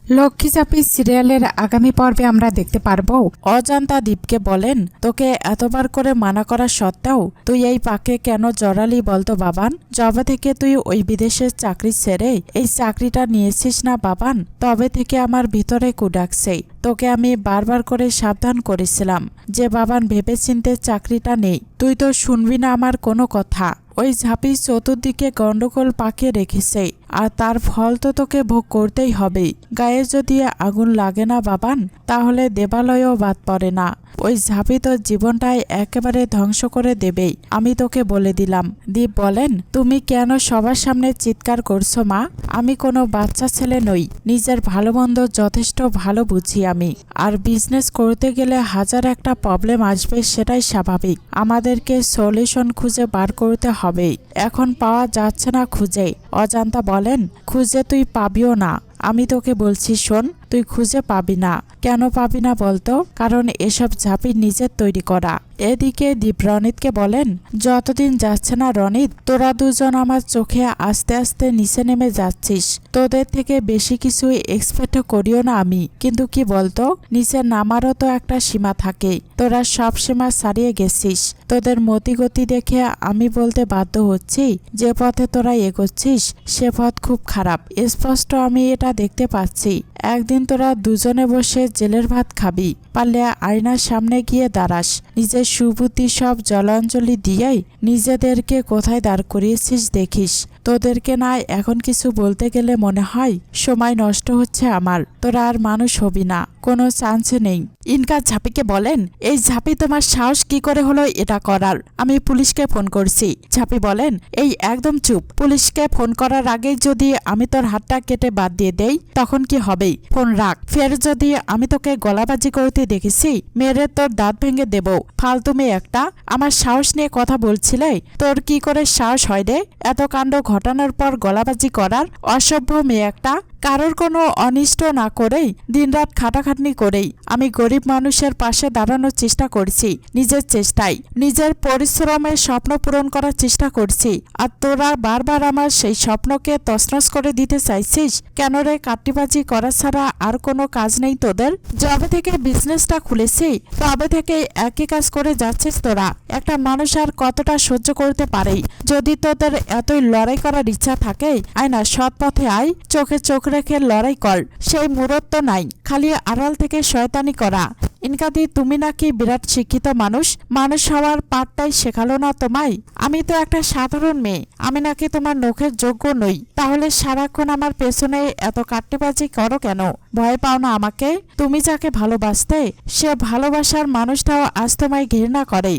লক্ষ্মী চাপি সিরিয়ালের আগামী পর্বে আমরা দেখতে পারবো অজান্তা দীপকে বলেন, তোকে এতবার করে মানা করা সত্ত্বেও তুই এই পাকে কেন জড়ালি বলতো বাবান। যবে থেকে তুই ওই বিদেশের চাকরি ছেড়ে এই চাকরিটা নিয়েছিস না বাবান, তবে থেকে আমার ভিতরে কুডাকছে। তোকে আমি বারবার করে সাবধান করেছিলাম যে বাবান ভেবেচিন্তে চাকরিটা নেই। তুই তো শুনবি না আমার কোনো কথা। ওই ঝাঁপি চতুর্দিকে গন্ডগোল পাকিয়ে রেখেছে, আর তার ফল তো তোকে ভোগ করতেই হবে। গায়ে যদি আগুন লাগে না বাবান, তাহলে দেবালয়ও বাদ পড়ে না। ওই ঝাঁপি তোর জীবনটাই একেবারে ধ্বংস করে দেবেই, আমি তোকে বলে দিলাম। দীপ বলেন, তুমি কেন সবার সামনে চিৎকার করছো মা? আমি কোনো বাচ্চা ছেলে নই, নিজের ভালো মন্দ যথেষ্ট ভালো বুঝি আমি। আর বিজনেস করতে গেলে হাজার একটা প্রবলেম আসবে, সেটাই স্বাভাবিক। আমাদেরকে সলিউশন খুঁজে বার করতে হবে, এখন পাওয়া যাচ্ছে না খুঁজে। অজান্তা বলেন, খুঁজে তুই পাবিও না। আমি তোকে বলছি শোন, তুই খুঁজে পাবি না। কেন পাবি না বলতো? কারণ এসব ঝাঁপি নিজের তৈরি করা। এদিকে দীপ রনিতকে বলেন, যতদিন যাচ্ছে না রনিত, তোরা দুজন আমার চোখে আস্তে আস্তে নিচে নেমে যাচ্ছিস। তোদের থেকে বেশি কিছু এক্সপেক্ট করিও না আমি, কিন্তু কি বলতো, নিচে নামারও তো একটা সীমা থাকে। তোরা সব সীমা ছাড়িয়ে গেছিস। তোদের মতিগতি দেখে আমি বলতে বাধ্য হচ্ছি, যে পথে তোরা এগোচ্ছিস সে পথ খুব খারাপ। স্পষ্ট আমি এটা দেখতে পাচ্ছি। একদিন তোরা দুজনে বসে জেলের ভাত খাবি, পারলে আয়নার সামনে গিয়ে দাঁড়াস। নিজের সুবুদ্ধি সব জলাঞ্জলি দিয়েই নিজেদেরকে কোথায় দাঁড় করিয়েছিস দেখিস। তোদেরকে না এখন কিছু বলতে গেলে মনে হয় সময় নষ্ট হচ্ছে আমার। তোরা আর মানুষ হবি না, কোনো চান্স নেই। ইনকা ঝাঁপিকে বলেন, এই ঝাঁপি তোমার সাহস কি করে হলো এটা করার? আমি পুলিশকে ফোন করছি। ঝাঁপি বলেন, এই একদম চুপ। পুলিশকে ফোন করার আগেই যদি আমি তোর হাতটা কেটে বাদ দিয়ে দেই তখন কি হবে? ফোন রাখ। ফের যদি আমি তোকে গলাবাজি করতে দেখেছি, মেরে তোর দাঁত ভেঙে দেব। ফালতু মেয়ে একটা। আমার সাহস নিয়ে কথা বলছিলে? তোর কি করে সাহস হয় রে এত কাণ্ড ঘটানোর পর গলাবাজি করার? অসভ্য মেয়ে একটা। কারোর কোনো অনিষ্ট না করেই দিনরাত খাটাখাটনি করেই আমি গরিব মানুষের পাশে দাঁড়ানোর চেষ্টা করছি। নিজের চেষ্টায়, নিজের পরিশ্রমের স্বপ্ন পূরণ করার চেষ্টা করছি। আর তোরা বারবার আমার সেই স্বপ্নকে তছনছ করে দিতে চাইছিস কেন রে? কাট্টিবাজি করা ছাড়া আর কোনো কাজ নেই তোদের? যবে থেকে বিজনেসটা খুলেছি তবে থেকে একই কাজ করে যাচ্ছিস তোরা। একটা মানুষ আর কতটা সহ্য করতে পারে? যদি তোদের এতই লড়াই করার ইচ্ছা থাকে, আয় না, সৎ পথে আয়, চোখে চোখ রেখে লড়াই কর। সেই মুহূর্ত নাই, খালি আড়াল থেকে শয়তানি করা। ইনকাদি, তুমি নাকি বিরাট শিক্ষিত মানুষ, মানুষ হওয়ার পাঠটাই শেখালো না তোমায়? আমি তো একটা সাধারণ মেয়ে, আমি নাকি তোমার নখের যোগ্য নই? তাহলে সারাক্ষণ আমার পেছনে এত কাট্টিবাজি করো কেন? ভয় পাও না আমাকে? তুমি যাকে ভালোবাসতে, সে ভালোবাসার মানুষটাও আজ তোমায় ঘৃণা করে।